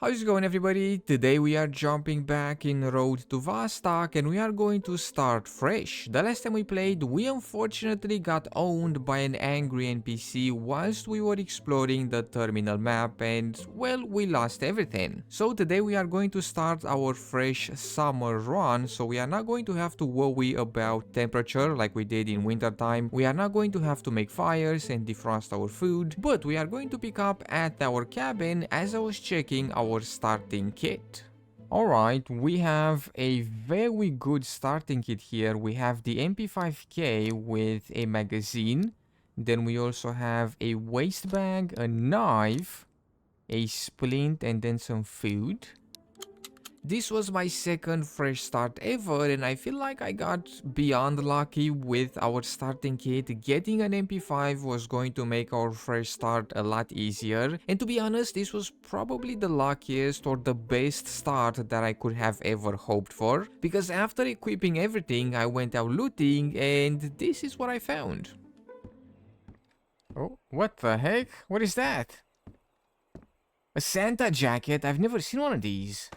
How's it going, everybody? Today we are jumping back in Road to Vostok and we are going to start fresh. The last time we played, we unfortunately got owned by an angry NPC whilst we were exploring the terminal map and, well, we lost everything. So today we are going to start our fresh summer run, so we are not going to have to worry about temperature like we did in winter time. We are not going to have to make fires and defrost our food, but we are going to pick up at our cabin as I was checking our starting kit. Alright, we have a very good starting kit here. We have the MP5K with a magazine. Then we also have a waist bag, a knife, a splint, and then some food. This was my second fresh start ever and I feel like I got beyond lucky with our starting kit. Getting an MP5 was going to make our fresh start a lot easier, and to be honest, this was probably the luckiest or the best start that I could have ever hoped for, because after equipping everything I went out looting and this is what I found. Oh, what the heck? What is that? A Santa jacket? I've never seen one of these.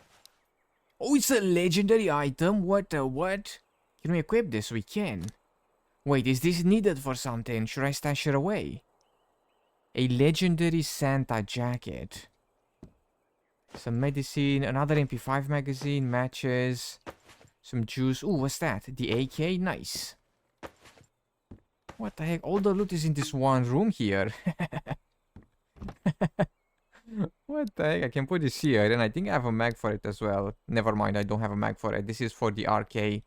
Oh, it's a legendary item? What the what? Can we equip this? We can. Wait, is this needed for something? Should I stash it away? A legendary Santa jacket. Some medicine, another MP5 magazine, matches, some juice. Ooh, what's that? The AK? Nice. What the heck? All the loot is in this one room here. What the heck? I can put this here, and I think I have a mag for it as well. Never mind, I don't have a mag for it. This is for the RK,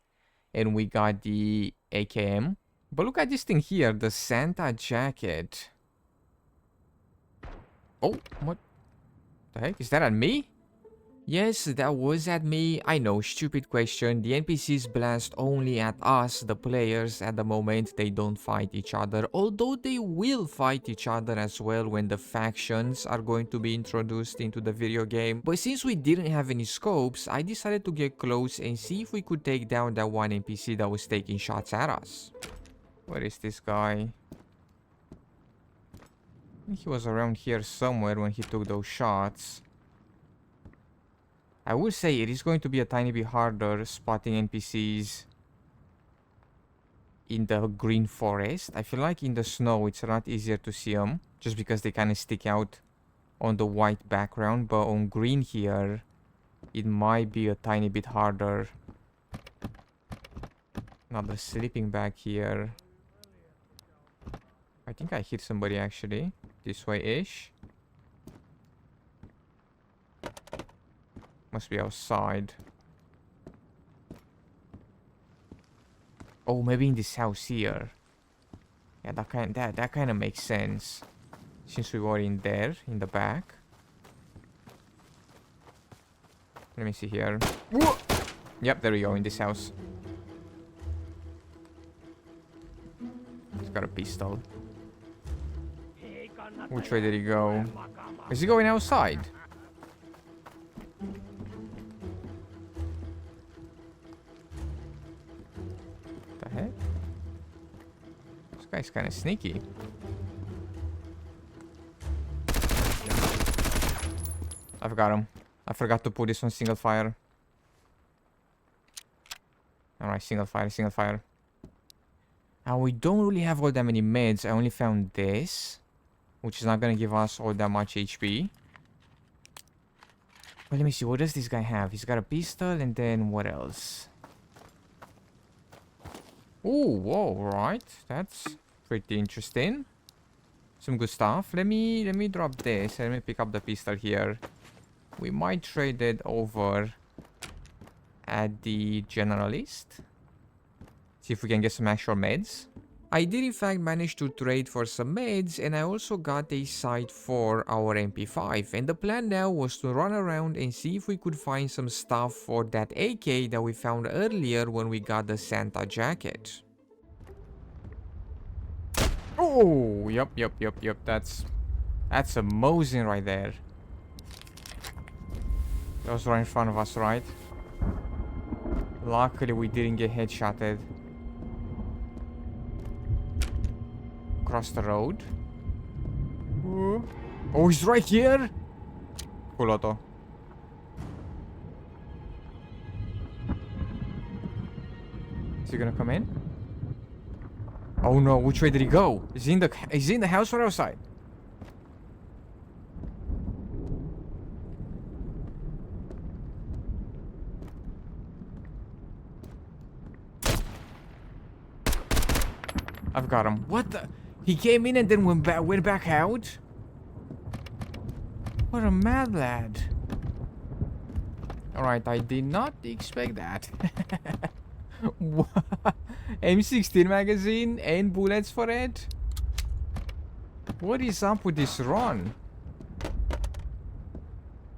and we got the AKM. But look at this thing here, the Santa jacket. Oh, what the heck? Is that on me? Yes, that was at me. I know, stupid question. The NPCs blast only at us, the players. At the moment, they don't fight each other. Although they will fight each other as well when the factions are going to be introduced into the video game. But since we didn't have any scopes, I decided to get close and see if we could take down that one NPC that was taking shots at us. Where is this guy? I think he was around here somewhere when he took those shots. I would say it is going to be a tiny bit harder spotting NPCs in the green forest. I feel like in the snow it's a lot easier to see them, just because they kind of stick out on the white background, but on green here it might be a tiny bit harder. Another sleeping bag here. I think I hit somebody actually, this way-ish. Must be outside. Oh, maybe in this house here. Yeah, that kind of makes sense, since we were in there in the back. Let me see here. Whoa! Yep, there we go, in this house. He's got a pistol. Which way did he go? Is he going outside? Heck? This guy's kind of sneaky. I've got him. I forgot to put this on single fire. Alright, single fire, single fire. Now we don't really have all that many meds. I only found this, which is not gonna give us all that much HP. But let me see, what does this guy have? He's got a pistol, and then what else? Oh, whoa, right. That's pretty interesting. Some good stuff. Let me drop this. Let me pick up the pistol here. We might trade it over at the generalist. See if we can get some actual meds. I did in fact manage to trade for some meds, and I also got a sight for our MP5, and the plan now was to run around and see if we could find some stuff for that AK that we found earlier when we got the Santa jacket. Oh, yep, that's amazing right there. That was right in front of us, right? Luckily we didn't get headshotted. Across the road. Oh, he's right here. Culoto. Is he gonna come in? Oh no, which way did he go? Is he in the house or outside? I've got him. What the? He came in and then went back out? What a mad lad. Alright, I did not expect that. M16 magazine and bullets for it? What is up with this run?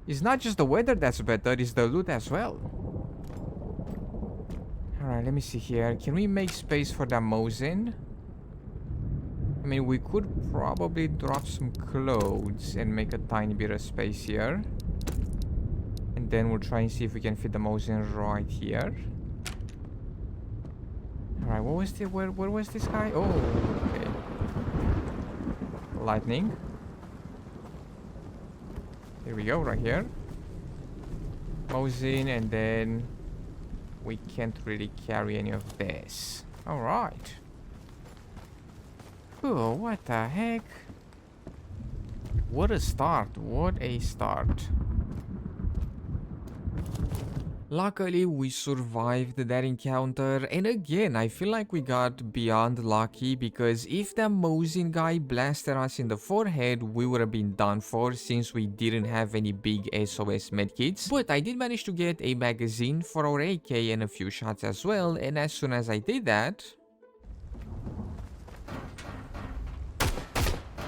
It's not just the weather that's better, it's the loot as well. Alright, let me see here. Can we make space for that Mosin? I mean, we could probably drop some clothes and make a tiny bit of space here. And then we'll try and see if we can fit the Mosin right here. Alright, what was the where was this guy? Oh, okay. Lightning. Here we go, right here. Mosin, and then we can't really carry any of this. Alright. Oh, what the heck? What a start. What a start. Luckily, we survived that encounter, and again, I feel like we got beyond lucky, because if that Mosin guy blasted us in the forehead, we would have been done for, since we didn't have any big SOS medkits. But I did manage to get a magazine for our AK and a few shots as well, and as soon as I did that...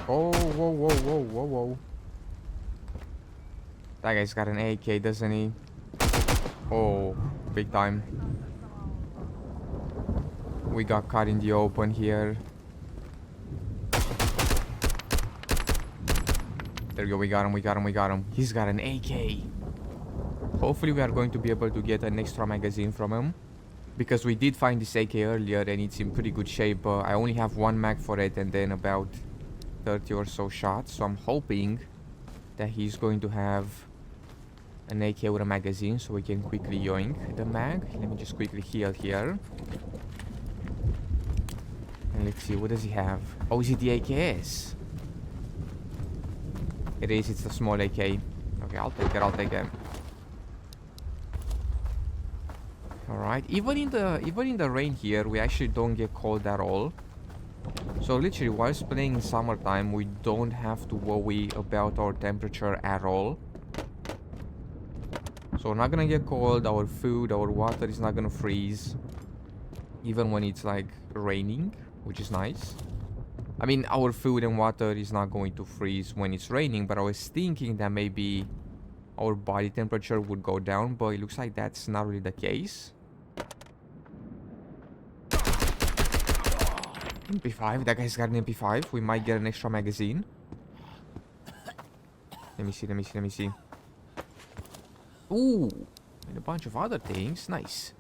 Oh, whoa, whoa, whoa, whoa, whoa. That guy's got an AK, doesn't he? Oh, big time. We got caught in the open here. There we go, we got him. He's got an AK. Hopefully we are going to be able to get an extra magazine from him, because we did find this AK earlier and it's in pretty good shape. I only have one mag for it and then about 30 or so shots, so I'm hoping that he's going to have an AK with a magazine so we can quickly yoink the mag. Let me just quickly heal here. And let's see, what does he have? Oh, is it the AKS? It is, it's the small AK. Okay, I'll take it. Alright, even in the rain here, we actually don't get cold at all. So literally, whilst playing in summertime, we don't have to worry about our temperature at all. So we're not gonna get cold, our food, our water is not gonna freeze. Even when it's like raining, which is nice. I mean, our food and water is not going to freeze when it's raining, but I was thinking that maybe our body temperature would go down, but it looks like that's not really the case. MP5, that guy's got an MP5. We might get an extra magazine. Let me see. Ooh, and a bunch of other things. Nice.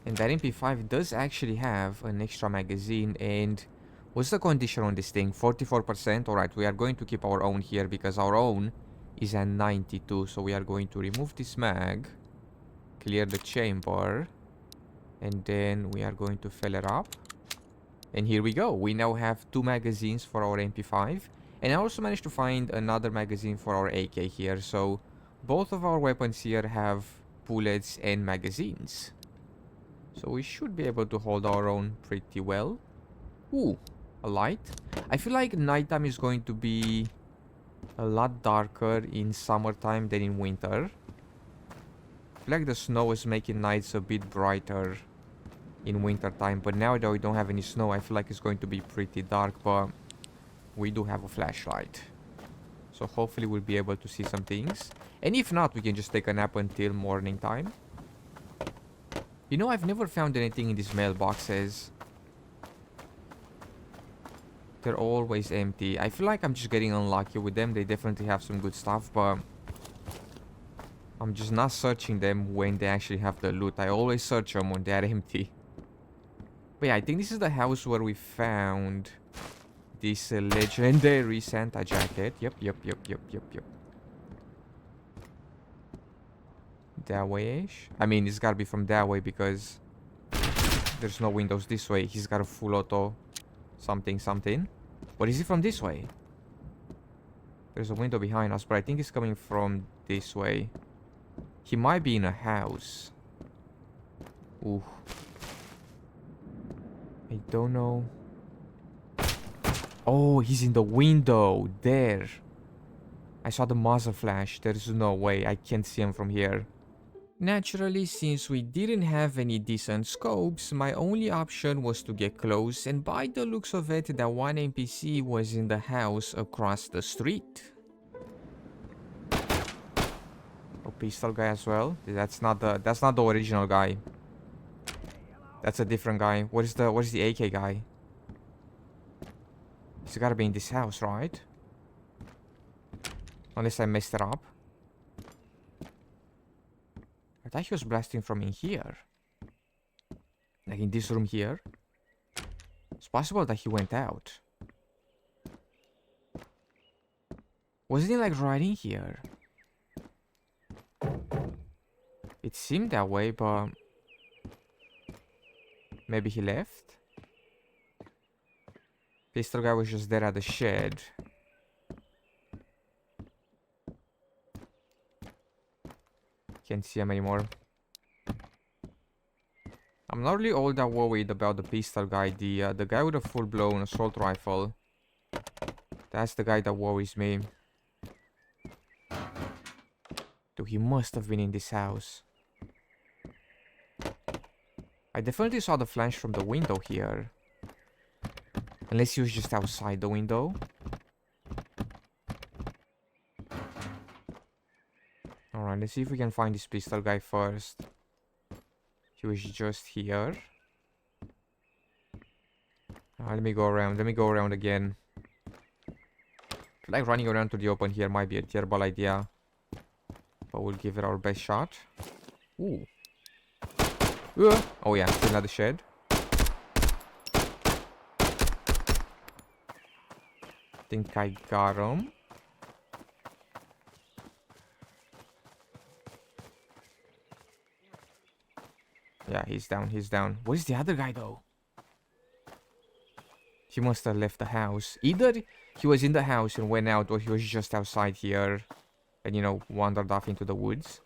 And that MP5 does actually have an extra magazine. And what's the condition on this thing? 44%. Alright, we are going to keep our own here because our own is at 92. So we are going to remove this mag, clear the chamber, and then we are going to fill it up. And here we go. We now have 2 magazines for our MP5. And I also managed to find another magazine for our AK here. So both of our weapons here have bullets and magazines. So we should be able to hold our own pretty well. Ooh, a light. I feel like nighttime is going to be a lot darker in summertime than in winter. I feel like the snow is making nights a bit brighter in winter time, but now that we don't have any snow, I feel like it's going to be pretty dark, but we do have a flashlight, so hopefully we'll be able to see some things. And if not, we can just take a nap until morning time. You know, I've never found anything in these mailboxes. They're always empty. I feel like I'm just getting unlucky with them. They definitely have some good stuff, but I'm just not searching them when they actually have the loot. I always search them when they're empty. But yeah, I think this is the house where we found this legendary Santa jacket. Yep. That way-ish. I mean, it's gotta be from that way because There's no windows this way. He's got a full auto. Something. What is it from this way? There's a window behind us, but I think it's coming from this way. He might be in a house. Ooh. I don't know. Oh, he's in the window. There. I saw the muzzle flash. There's no way. I can't see him from here. Naturally, since we didn't have any decent scopes, my only option was to get close, and by the looks of it, that one NPC was in the house across the street. Oh, pistol guy as well. That's not the original guy. That's a different guy. What is the AK guy? He's gotta be in this house, right? Unless I messed it up. I thought he was blasting from in here. Like in this room here. It's possible that he went out. Wasn't he like right in here? It seemed that way, but maybe he left? Pistol guy was just there at the shed. Can't see him anymore. I'm not really all that worried about the pistol guy. The guy with a full-blown assault rifle. That's the guy that worries me. Dude, he must have been in this house. I definitely saw the flash from the window here. Unless he was just outside the window. Alright, let's see if we can find this pistol guy first. He was just here. Let me go around. Let me go around again. I feel like running around to the open here might be a terrible idea. But we'll give it our best shot. Ooh. Oh yeah, still at the shed. Think I got him. Yeah, he's down, he's down. Where's the other guy though? He must have left the house. Either he was in the house and went out, or he was just outside here and, you know, wandered off into the woods.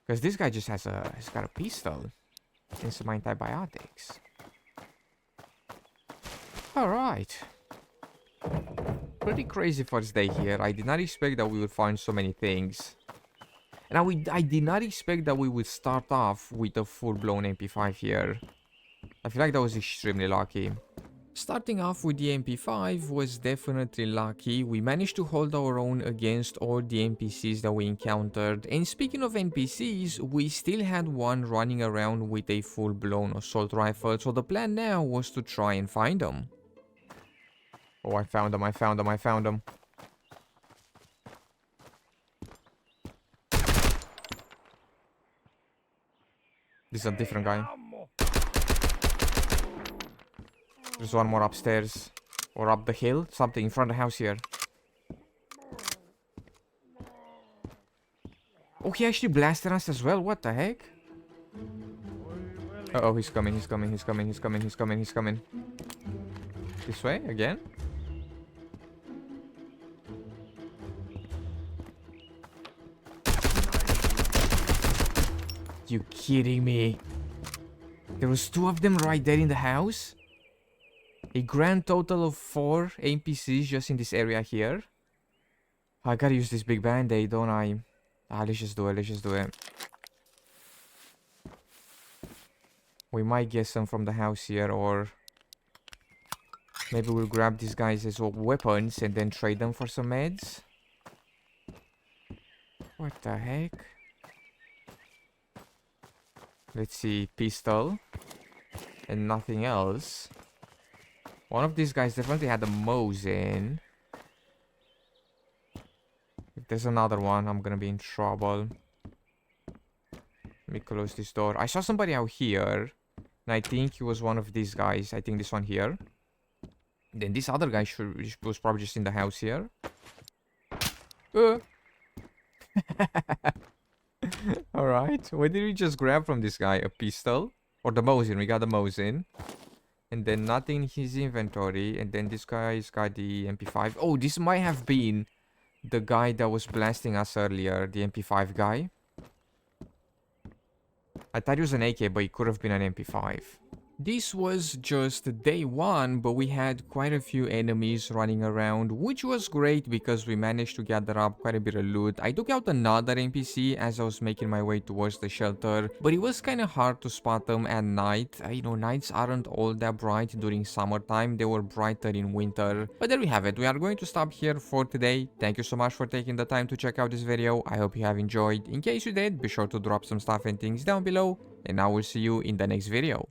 Because this guy just he's got a pistol and some antibiotics. Alright. Pretty crazy first day here. I did not expect that we would find so many things. And I did not expect that we would start off with a full-blown MP5 here. I feel like that was extremely lucky. Starting off with the MP5 was definitely lucky. We managed to hold our own against all the NPCs that we encountered. And speaking of NPCs, we still had one running around with a full-blown assault rifle. So the plan now was to try and find him. Oh, I found him, I found him, I found him. This is a different guy. There's one more upstairs. Or up the hill. Something in front of the house here. Oh, he actually blasted us as well. What the heck? Uh-oh, he's coming, he's coming, he's coming, he's coming, he's coming, he's coming. This way, again? You kidding me? There was 2 of them right there in the house? A grand total of 4 NPCs just in this area here. I gotta use this big band-aid, don't I? Let's just do it, let's just do it. We might get some from the house here, or maybe we'll grab these guys as weapons and then trade them for some meds. What the heck? Let's see, pistol. And nothing else. One of these guys definitely had the Mosin. If there's another one, I'm gonna be in trouble. Let me close this door. I saw somebody out here. And I think he was one of these guys. I think this one here. Then this other guy was probably just in the house here. Alright. What did we just grab from this guy? A pistol? Or the Mosin. We got the Mosin. And then nothing in his inventory. And then this guy's got the MP5. Oh, this might have been the guy that was blasting us earlier. The MP5 guy. I thought it was an AK, but it could have been an MP5. This was just day 1, but we had quite a few enemies running around, which was great because we managed to gather up quite a bit of loot. I took out another NPC as I was making my way towards the shelter, but it was kind of hard to spot them at night. You know, nights aren't all that bright during summertime, they were brighter in winter. But there we have it, we are going to stop here for today. Thank you so much for taking the time to check out this video. I hope you have enjoyed. In case you did, be sure to drop some stuff and things down below, and I will see you in the next video.